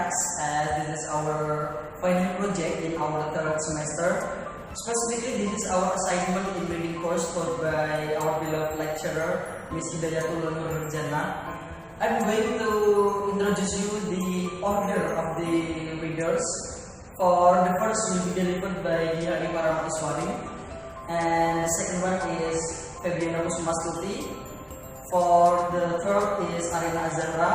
task, as this is our final project in our third semester. Specifically, this is our assignment in reading course taught by our beloved lecturer, Miss Hidayatul Nurjanah. I'm going to introduce you the order of the readers. For the first will be delivered by Dyah Parama Iswari, and the second one is Febiana Kusumastuti. For the third is Arynaa Azzahra.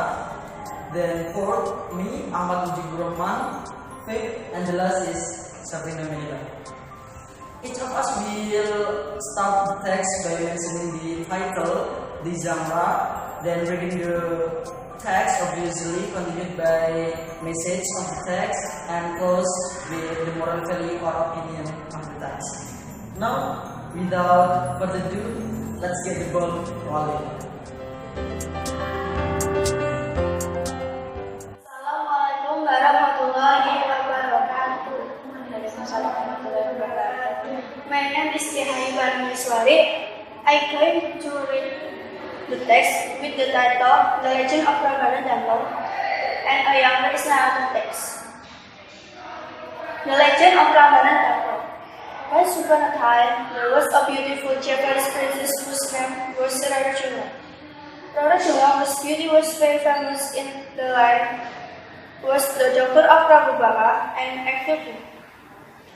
Then fourth, me, Ahmad Mujiburrohman. Fifth and the last is Safrina Meila. Each of us will start the text by mentioning the title, the genre, then reading the text, obviously, continued by message of the text, and close with the moral value or opinion of the text. Now, without further ado, let's get the ball rolling. Assalamualaikum warahmatullahi wabarakatuh. My name is Dyah Iswari. I came to read the text with the title The Legend of Febiana Kusumastuti, and a younger is now the text. The Legend of Febiana Kusumastuti. Once upon a time, there was a beautiful Japanese princess whose name was Arynaa. Arynaa, whose beauty was very famous in the land, was the daughter of Prabu Baka and actively.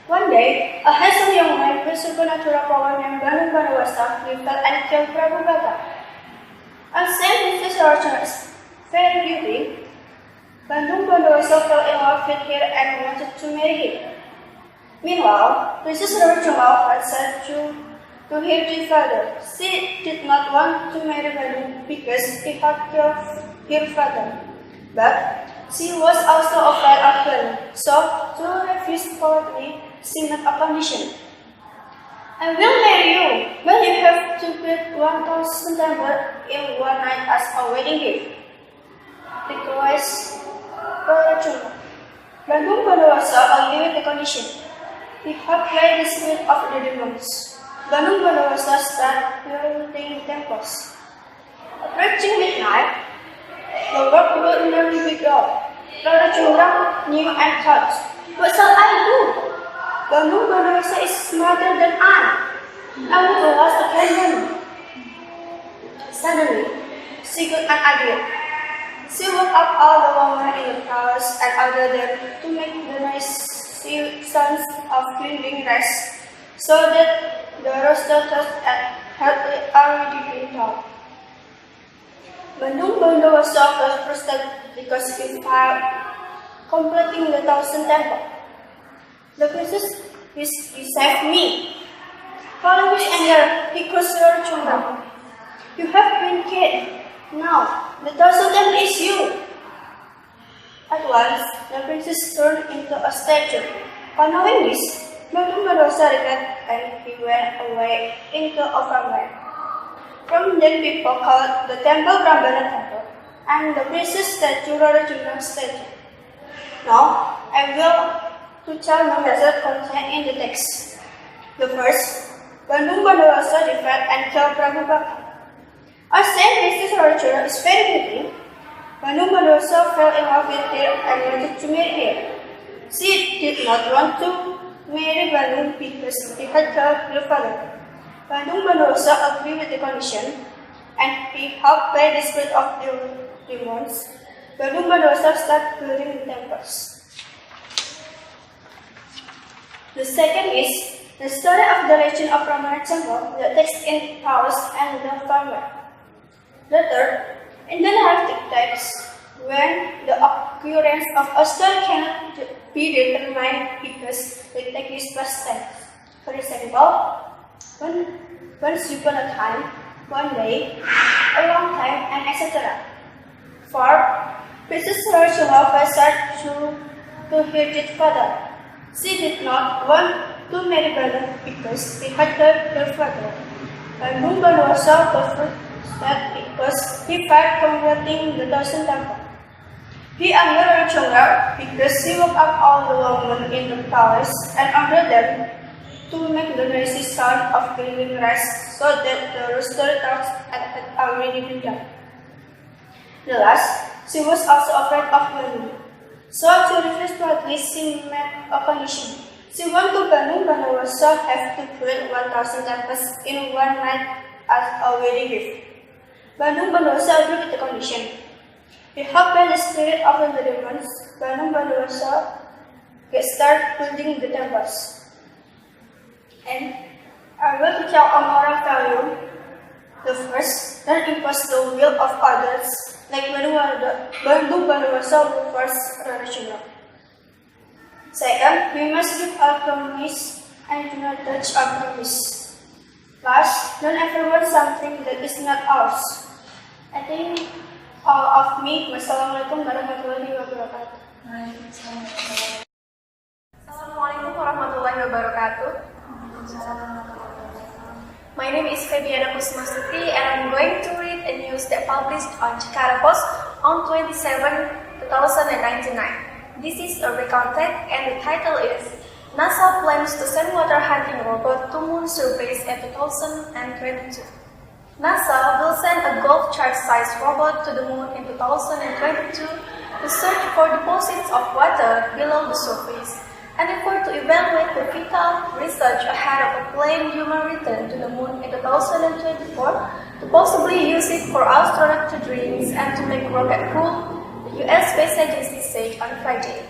One day, a handsome young man with supernatural power named Bandung Bandawasa befell and killed Prabu Baka. And since Princess Arynaa is very beauty, Bandung Bandawasa fell in love with her and wanted to marry her. Meanwhile, Princess Arynaa had said to her dear father, she did not want to marry Bandung because he had killed her father. But she was also afraid of Bandung, so to refuse politely, she made a condition. I will marry you, but you have to build 1,000 temples in one night as a wedding gift. Request Arynaa. Bandung Bandawasa agreed with the condition. He had played the spirit of the demons. Bandung Bandawasa started building temples. Approaching midnight, the work will nearly be done. Arynaa knew and thought, what shall I do? Bandung Bandawasa is smarter than I will go lost again. Suddenly, she got an idea. She woke up all the women in the palace and ordered them to make the nice sons of cleaning rest, so that the roster had already been taught. Bandung Bandawasa was frustrated because he failed completing the 1,000 temples. The princess he saved me. Following his anger, he cursed Arynaa. You have been killed. Now, the 1,000 temple is you. At once, the princess turned into a statue. On knowing this, Bandung Bandawasa regretted and he went away into a farmland. From then, people called the temple Febiana Temple and the princess statue Arynaa statue. Now, I will to tell the message contained in the text. The first, Bandung Bandawasa defeated and killed Prabu Baka. As said, Princess Arynaa is very pretty. Bandung Bandawasa fell in love with her and wanted to marry her. She did not want to marry Bandung because he had killed her father. Bandung Bandawasa agreed with the condition, and he helped play the spirit of the demons. Bandung Bandawasa started building the temples. The second is the story of the legend of Febiana Kusumastuti, the text in Palace and the Farmer. The third, in the narrative text, when the occurrence of a story cannot be determined because the text is past tense. For example, once upon a time, one day, a long time, and etc. For Princess Arynaa was said to her dead father. She did not want to marry Bandung because he had killed her father. Bandung Bandawasa was frustrated because he failed completing the 1,000 temples. He angered Arynaa because she woke up all the women in the palace and ordered them to make the noisy sound of cleaning rice so that the rooster thought had already been done. The last, she was also afraid of Bandung. So to refresh to this, she made a condition. She wanted to Bandung Bondowoso have to build 1,000 temples in one night as a wedding gift. Bandung Bondowoso agreed with the condition. We hope by the spirit of the demons, Bandung Bondowoso get start building the temples. And I will tell a moral value. The first, don't impose the will of others, like Bandung Bondowoso will first rational. Second, we must keep our promise and do not touch our promise. Last, don't ever want something that is not ours. I think all of me. Wassalamualaikum warahmatullahi wabarakatuh. Assalamualaikum warahmatullahi wabarakatuh. My name is Febiana Kusumastuti and I'm going to read a news that published on Jakarta Post on 27/2099. This is a recounted and the title is NASA plans to send water hunting robot to moon surface in 2022. NASA will send a golf chart-sized robot to the moon in 2022 to search for deposits of water below the surface and effort to evaluate the vital research ahead of a planned human return to the moon in 2024 to possibly use it for astronaut to drinks and to make rocket fuel, the U.S. Space Agency said on Friday.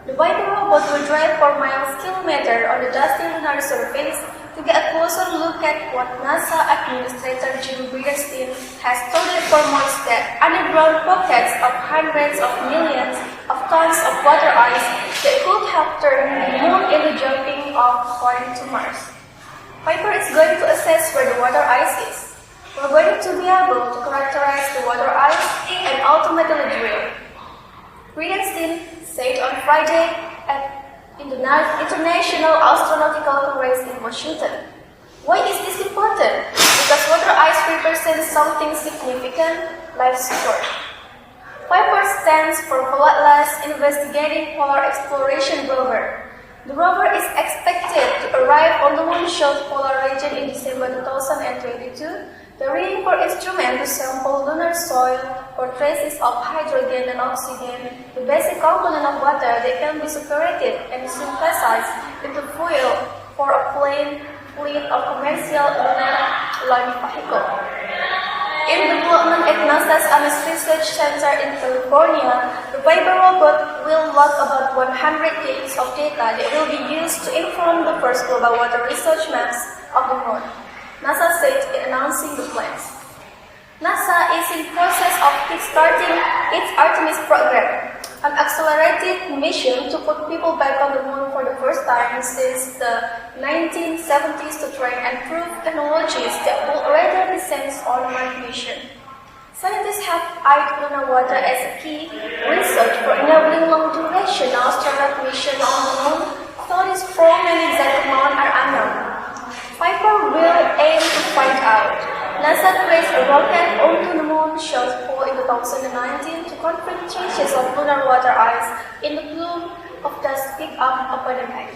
The Vital robot will drive for kilometers on the dusty lunar surface to get a closer look at what NASA Administrator Jim Bridenstine has touted for months that underground pockets of hundreds of millions of tons of water ice that could have turned the moon into jumping off point to Mars. Piper is going to assess where the water ice is. We're going to be able to characterize the water ice and ultimately drill. Bridenstine said on Friday at the International Astronautical Congress in Washington. Why is this important? Because water ice represents something significant, life support. Piper stands for Floodless Investigating Polar Exploration Rover. The rover is expected to arrive on the moon-shelled polar region in December 2022, carrying for instrument to sample lunar soil for traces of hydrogen and oxygen, the basic component of water that can be separated and synthesized into fuel for a plane fleet of commercial lunar launch vehicle. In development at NASA's Ames Research Center in California, the Piper robot will log about 100 days of data that will be used to inform the first global water research maps of the moon, NASA said in announcing the plans. NASA is in process of kickstarting its Artemis program, an accelerated mission to put people back on the moon for the first time since the 1970s to train and prove technologies that will rather descend on a Mars mission. Scientists have eyed lunar water as a key research for enabling long-duration astronaut mission on the moon, though its form and exact amount are unknown. Piper will aim to find out. NASA traced a rocket onto the moon shelled fall in 2019 to confirm changes of lunar water ice in the plume of dust picked up upon the night.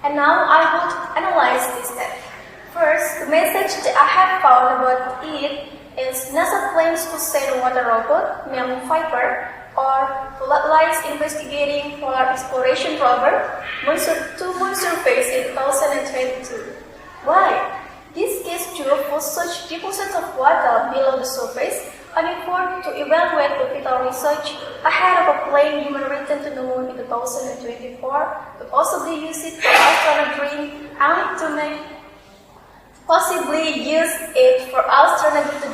And now I will analyze this step. First, the message that I have found about it is NASA plans to send a water robot named Piper or Floodlights Investigating Polar Exploration Rover to moon surface in 2022. Why? This gesture for such deposits of water below the surface, an effort to evaluate the vital research ahead of a planned human return to the moon in 2024 to possibly use it for astronaut dream and to make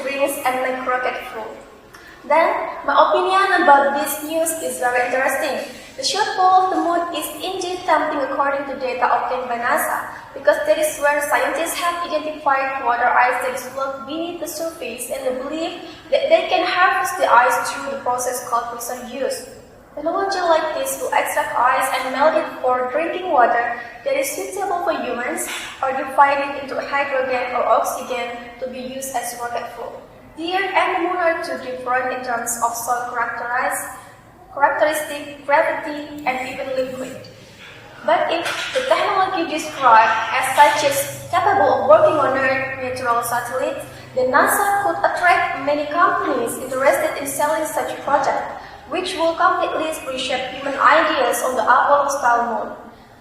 drinks and make rocket fuel. Then, my opinion about this news is very interesting. The short pole of the moon is indeed tempting according to data obtained by NASA, because that is where scientists have identified water ice that is floating beneath the surface and they believe that they can harvest the ice through the process called precision use. Technology like this will extract ice and melt it for drinking water that is suitable for humans or divide it into hydrogen or oxygen to be used as rocket fuel. The Earth and the Moon are two different in terms of soil characteristic, gravity, and even liquid. But if the technology described as such is capable of working on Earth natural satellites, then NASA could attract many companies interested in selling such a project. which will completely reshape human ideas on the Apollo-style mode.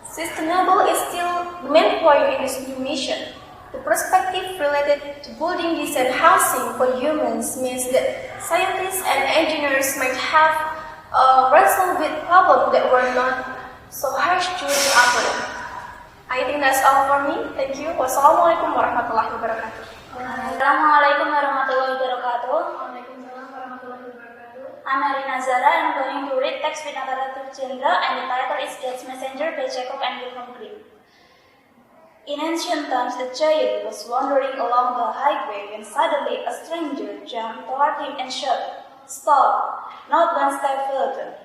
Sustainable is still the main point in this new mission. The perspective related to building decent housing for humans means that scientists and engineers might have wrestled with problems that were not so harsh during Apollo. I think that's all for me. Thank you. Wassalamualaikum warahmatullahi wabarakatuh. Assalamualaikum warahmatullahi wabarakatuh. I'm Arynaa Azzahra and I'm going to read text with Hidayatul Nurjanah and the title is God's Messenger by Jacob and Wilhelm Grimm. In ancient times, a giant was wandering along the highway when suddenly a stranger jumped toward him and shouted, "Stop! Not one step further."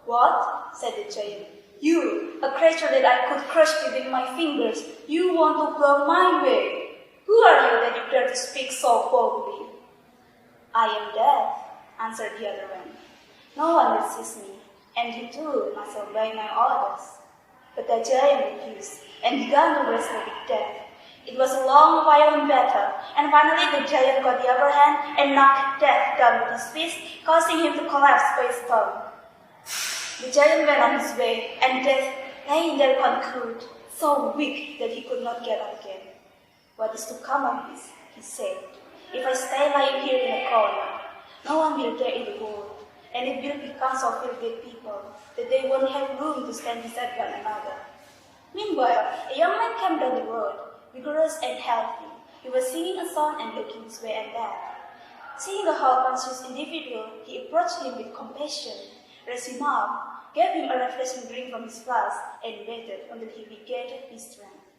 "What?" said the giant. "You, a creature that I could crush within my fingers, you want to block my way? Who are you that you dare to speak so boldly?" "I am Death," answered the other one. "No one resists me, and you too must obey my orders." But the giant refused and began to wrestle with Death. It was a long, violent battle, and finally the giant got the upper hand and knocked Death down with his fist, causing him to collapse by a stone. The giant went on his way, and Death lay there conquered, so weak that he could not get up again. "What is to come of this?" he said. "If I stay lying here in a corner, no one will dare in the world, and it will become so filled with people that they won't have room to stand beside one another." Meanwhile, a young man came down the road, vigorous and healthy. He was singing a song and looking this way and that. Seeing the half-conscious individual, he approached him with compassion, raised him up, gave him a refreshing drink from his flask, and waited until he regained his strength.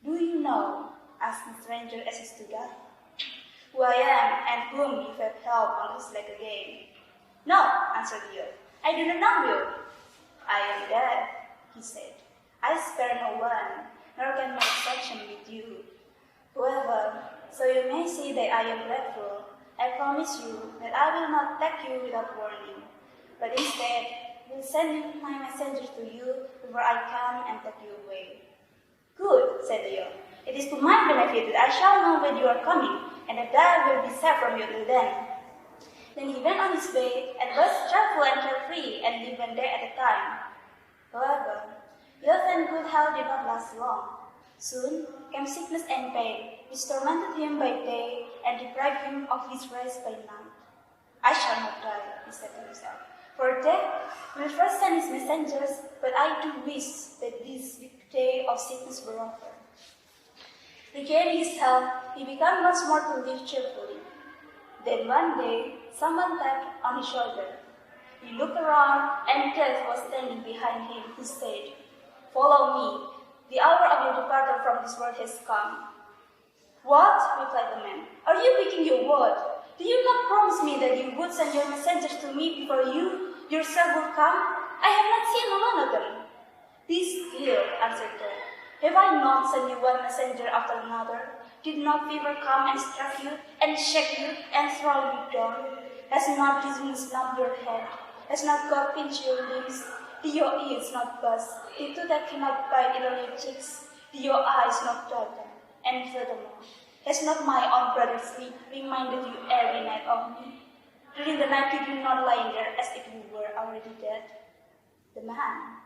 "Do you know," asked the stranger as he stood up, "who I am and whom you have helped on his leg again?" "No," answered the youth, "I do not know you." "I am Death," he said. "I spare no one, nor can make exception with you. However, so you may see that I am grateful, I promise you that I will not take you without warning, but instead will send my messengers to you before I come and take you away." "Good," said the youth. "It is to my benefit that I shall know when you are coming, and that I will be safe from you till then." Then he went on his way and was cheerful and carefree and lived one day at a time. However, youth and good health did not last long. Soon came sickness and pain, which tormented him by day and deprived him of his rest by night. "I shall not die," he said to himself, "for death will first send his messengers, but I do wish that this day of sickness were over." Regaining his health, he began once more to live cheerfully. Then one day, someone tapped on his shoulder. He looked around, and Death was standing behind him, who said, "Follow me. The hour of your departure from this world has come." "What?" replied the man. "Are you breaking your word? Do you not promise me that you would send your messengers to me before you yourself would come? I have not seen one of them." "Be still," answered Death. "Have I not sent you one messenger after another? Did not fever come and strike you, and shake you, and throw you down? Has not dizziness numbed your head? Has not God pinched your limbs? Do your ears not buzz? The tooth that cannot bite in your cheeks? Do your eyes not darken? And furthermore, has not my own brother sleep reminded you every night of me? During the night did you not lie there as if you were already dead?" The man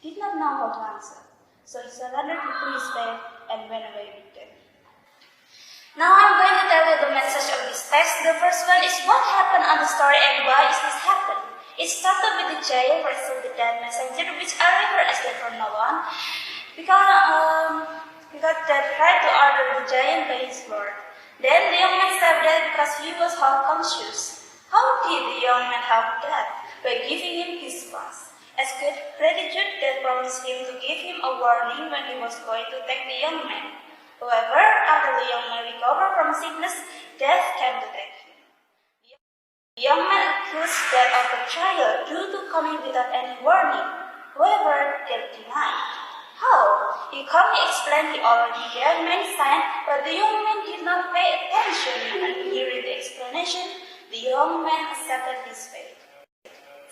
did not know how to answer, so he surrendered to his fate and went away with them. Now I'm going to tell you the message of this text. The first one is what happened on the story and why is this happened. It started with the giant versus the dead messenger, which I never escaped from no one, because Death tried to order the giant by his word. Then the young man saved Death because he was half conscious. How did the young man help Death? By giving him his flask. As gratitude, Death promised him to give him a warning when he was going to take the young man. However, after the young man recovered from sickness, Death came to take him. The young man accused Death of betrayal due to coming without any warning. However, Death denied. How? He calmly explained he already gave many signs, but the young man did not pay attention, and hearing the explanation, the young man accepted his fate.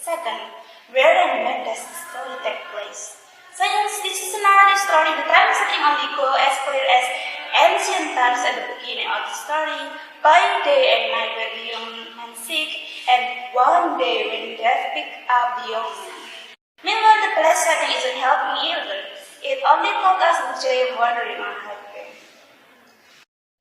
Second, where and when does the story take place? Since this is a narrative story, the time setting only go as clear as ancient times at the beginning of the story, by day and night where the young man sick, and one day when Dyah picked up the oxen. Meanwhile, the place setting isn't helping either. It only told us the joy of wandering on highway.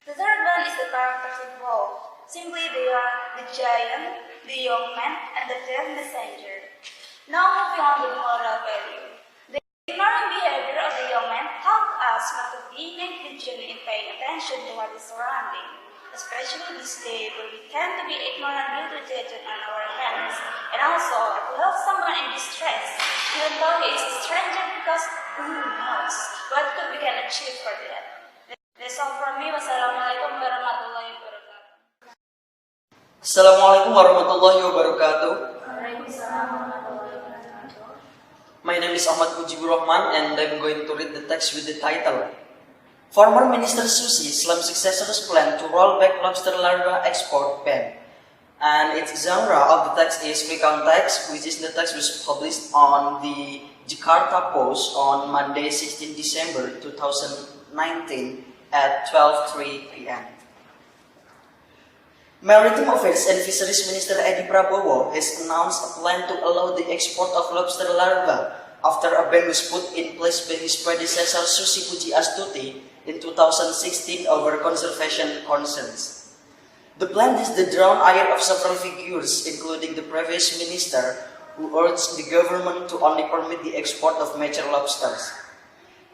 The third one is the characters involved. Simply they are the giant, the young man, and the deaf messenger. Now moving on to the moral value. The ignorant behavior of the young man taught us not to be negligent in paying attention to what is surrounding, especially this day where we tend to be ignorant due to judgment on our hands, and also to help someone in distress, even though he is a stranger, because who knows what could we can achieve for that. That's all from me. Wassalamualaikum warahmatullahi wabarakatuh. Assalamualaikum warahmatullahi wabarakatuh. Waalaikumsalam warahmatullahi wabarakatuh. My name is Ahmad Mujiburrohman and I'm going to read the text with the title. Former Minister Susi slams successor's plan to roll back lobster larva export ban. And its genre of the text is recount text, which is the text was published on the Jakarta Post on Monday 16 December 2019 at 12:03 p.m. Maritime Affairs and Fisheries Minister Edi Prabowo has announced a plan to allow the export of lobster larvae after a ban was put in place by his predecessor Susi Pujiastuti in 2016 over conservation concerns. The plan is the drawn ire of several figures, including the previous minister, who urged the government to only permit the export of mature lobsters.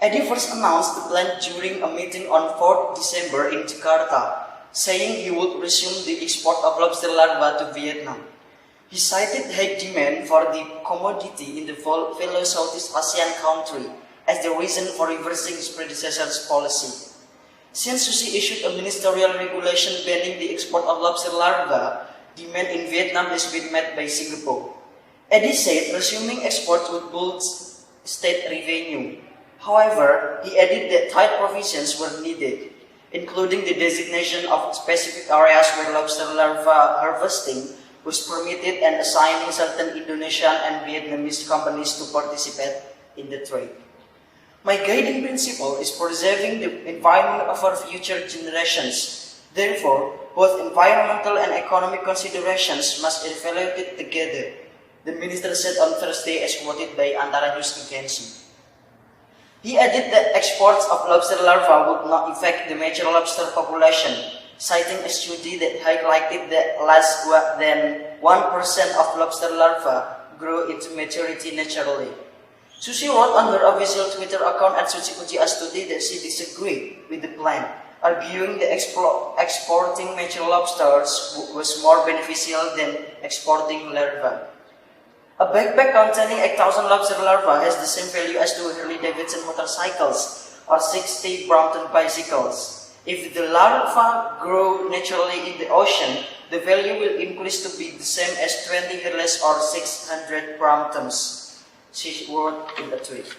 Edi first announced the plan during a meeting on 4 December in Jakarta, saying he would resume the export of lobster larvae to Vietnam. He cited high demand for the commodity in the fellow Southeast Asian country as the reason for reversing his predecessor's policy. Since Susi issued a ministerial regulation banning the export of lobster larvae, demand in Vietnam has been met by Singapore. Edi said resuming exports would boost state revenue. However, he added that tight provisions were needed, including the designation of specific areas where lobster larva harvesting was permitted and assigning certain Indonesian and Vietnamese companies to participate in the trade. My guiding principle is preserving the environment of our future generations. Therefore, both environmental and economic considerations must be evaluated together, the minister said on Thursday as quoted by Antara News Agency. He added that exports of lobster larvae would not affect the mature lobster population, citing a study that highlighted that less than 1% of lobster larvae grow into maturity naturally. Susi wrote on her official Twitter account at Susi Pujiastuti that she disagreed with the plan, arguing that exporting mature lobsters was more beneficial than exporting larvae. A backpack containing 8,000 lobster larvae has the same value as 2 Harley-Davidson motorcycles or 60 Brompton bicycles. If the larvae grow naturally in the ocean, the value will increase to be the same as 20 Harleys or 600 Bromptons, she wrote in a tweet.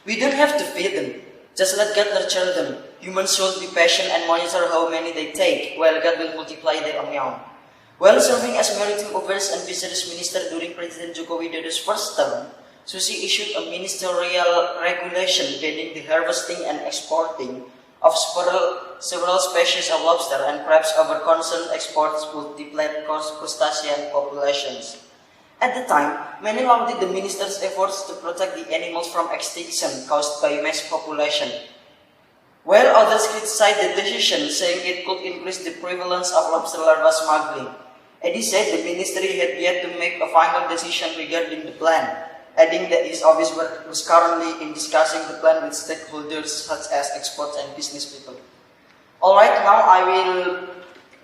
We don't have to feed them, just let God nurture them. Humans should be patient and monitor how many they take, while God will multiply their amount. While serving as Maritime Affairs and Fisheries Minister during President Joko Widodo's first term, Susi issued a ministerial regulation banning the harvesting and exporting of several species of lobster and crabs over concerned exports would deplete crustacean populations. At the time, many lauded the minister's efforts to protect the animals from extinction caused by mass population, while others criticized the decision, saying it could increase the prevalence of lobster larva smuggling. Edi said the ministry had yet to make a final decision regarding the plan, adding that his office was currently in discussing the plan with stakeholders such as exports and business people. Alright, now I will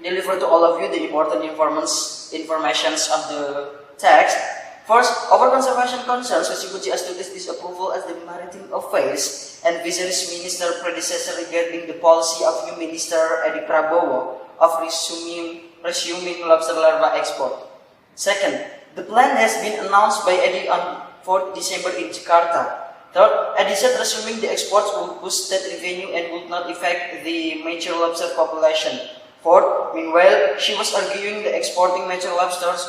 deliver to all of you the important informations of the text. First, over conservation concerns, Susi Pujiastuti's disapproval as the Maritime Affairs and Fisheries Minister predecessor regarding the policy of new Minister Edi Prabowo of resuming lobster larva export. Second, the plan has been announced by Edi on 4 December in Jakarta. Third, Edi said resuming the exports would boost state revenue and would not affect the mature lobster population. Fourth, meanwhile, she was arguing that exporting mature lobsters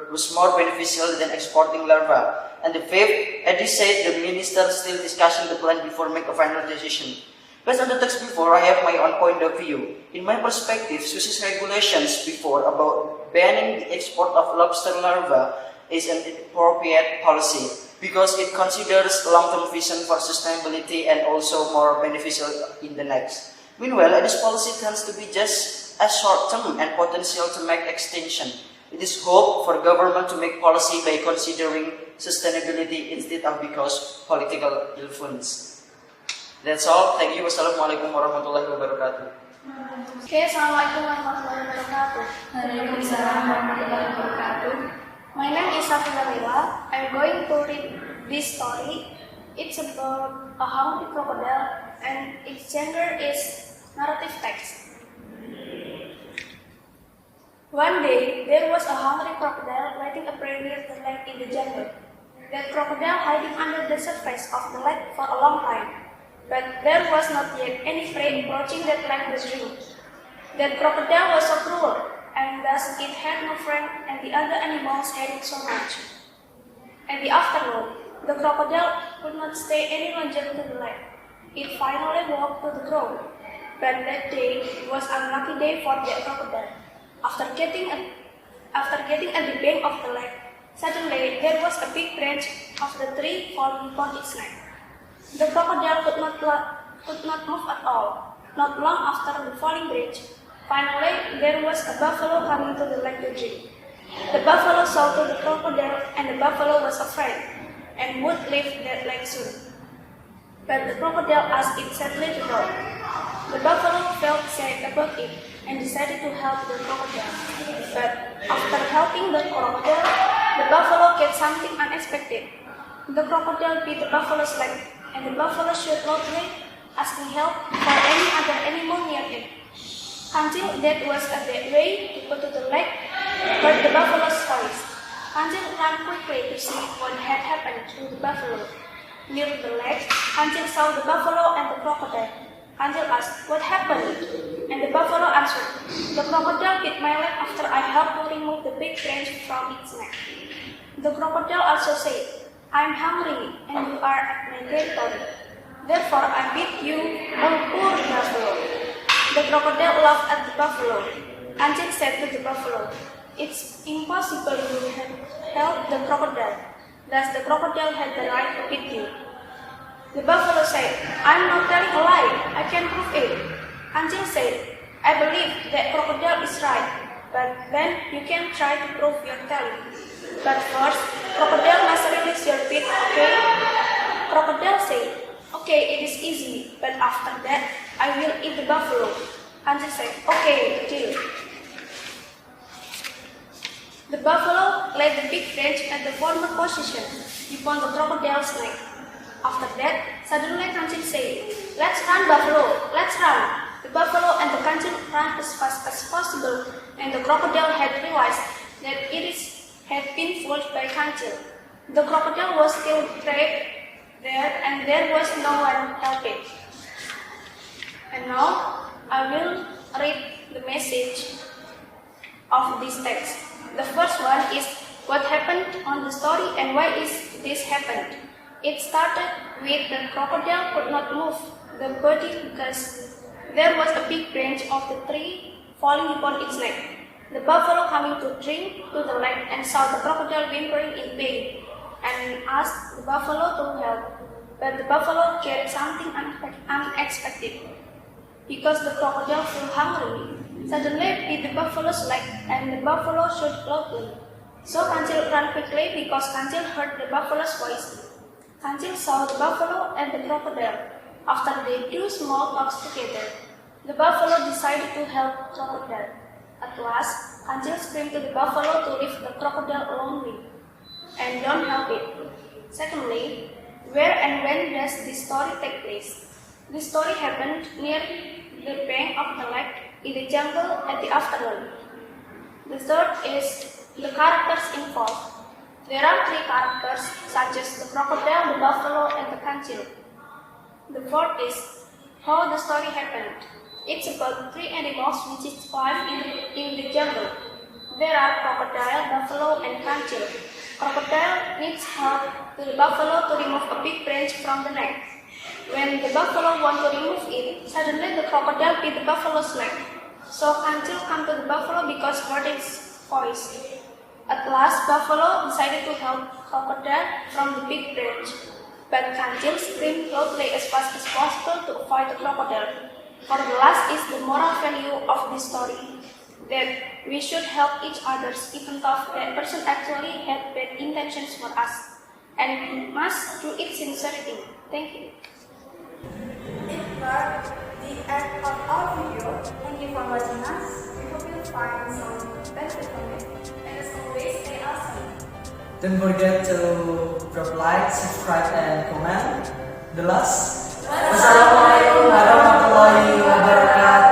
was more beneficial than exporting larvae. And the fifth, Edi said the minister still discussing the plan before make a final decision. Based on the text before, I have my own point of view. In my perspective, Swiss's regulations before about banning the export of lobster larvae is an appropriate policy because it considers long-term vision for sustainability and also more beneficial in the next. Meanwhile, this policy tends to be just as short-term and potential to make extinction. It is hope for government to make policy by considering sustainability instead of because political influence. That's all. Thank you. Wassalamualaikum warahmatullahi wabarakatuh. Okay, Assalamualaikum warahmatullahi wabarakatuh. Waalaikumsalam warahmatullahi wabarakatuh. My name is Safrina Meila. I'm going to read this story. It's about a hungry crocodile and its genre is narrative text. One day, there was a hungry crocodile waiting a prey near the lake in the jungle. That crocodile hiding under the surface of the lake for a long time. But there was not yet any prey approaching that lake to drink. That crocodile was so cruel, and thus it had no friend and the other animals hated so much. In the afternoon, the crocodile could not stay any longer to the lake. It finally walked to the ground. But that day was an unlucky day for the crocodile. After getting at the bank of the lake, suddenly there was a big branch of the tree falling upon its neck. The crocodile could not move at all. Not long after the falling branch, finally there was a buffalo coming to the lake to drink. The buffalo saw to the crocodile, and the buffalo was afraid and would leave that lake soon. But the crocodile asked it sadly to go. The buffalo felt sad about it and decided to help the crocodile. But after helping the crocodile, the buffalo get something unexpected. The crocodile bit the buffalo's leg, and the buffalo shot loudly, asking help for any other animal near it. Until that was a bad way to go to the lake, heard the buffalo's voice. Until ran quickly to see what had happened to the buffalo. Near the lake, Until saw the buffalo and the crocodile. Until asked, "What happened?" And the buffalo answered, "The crocodile bit my leg after I helped to remove the big branch from its neck." The crocodile also said, "I am hungry, and you are at my territory. Therefore I bid you, oh poor buffalo." The crocodile laughed at the buffalo. Until said to the buffalo, "It's impossible you have helped the crocodile. Thus the crocodile had the right to bid you." The buffalo said, "I'm not telling a lie. I can prove it." Until said, "I believe that crocodile is right, but then you can try to prove your telling. But first, crocodile must release your bit, okay?" Crocodile said, "Okay, it is easy, but after that, I will eat the buffalo." Until said, "Okay, deal." The buffalo laid the big branch at the former position upon the crocodile's neck. After that, suddenly Kancil said, "Let's run, buffalo, let's run." The buffalo and the Kancil ran as fast as possible, and the crocodile had realized that had been fooled by Kancil. The crocodile was still trapped there, and there was no one helping. And now, I will read the message of this text. The first one is what happened on the story and why is this happened. It started with the crocodile could not move the body because there was a big branch of the tree falling upon its neck. The buffalo coming to drink to the lake and saw the crocodile whimpering in pain and asked the buffalo to help. But the buffalo carried something unexpected. Because the crocodile felt hungry, suddenly bit the buffalo's leg and the buffalo shot loudly. So Kancil ran quickly because Kancil heard the buffalo's voice. Kancil saw the buffalo and the crocodile. After they drew small talks together, the buffalo decided to help the crocodile. At last, Kancil screamed to the buffalo to leave the crocodile alone and don't help it. Secondly, where and when does this story take place? This story happened near the bank of the lake in the jungle at the afternoon. The third is the characters involved. There are three characters such as the crocodile, the buffalo, and the Kancil. The fourth is how the story happened. It's about three animals which is live in the jungle. There are crocodile, buffalo, and Kancil. Crocodile needs help to the buffalo to remove a big branch from the neck. When the buffalo want to remove it, suddenly the crocodile bit the buffalo's leg. So Kancil come to the buffalo because heard its voice. At last, buffalo decided to help crocodile from the big branch. But Kancil screamed loudly as fast as possible to avoid the crocodile. For the last is the moral value of this story, that we should help each other even though that person actually had bad intentions for us, and we must do it sincerity. Thank you. It was the end of our video. Thank you for watching us. We hope you find some benefit from it. And as always, stay awesome. Don't forget to drop like, subscribe, and comment. The last. Wassalamualaikum warahmatullahi wabarakatuh.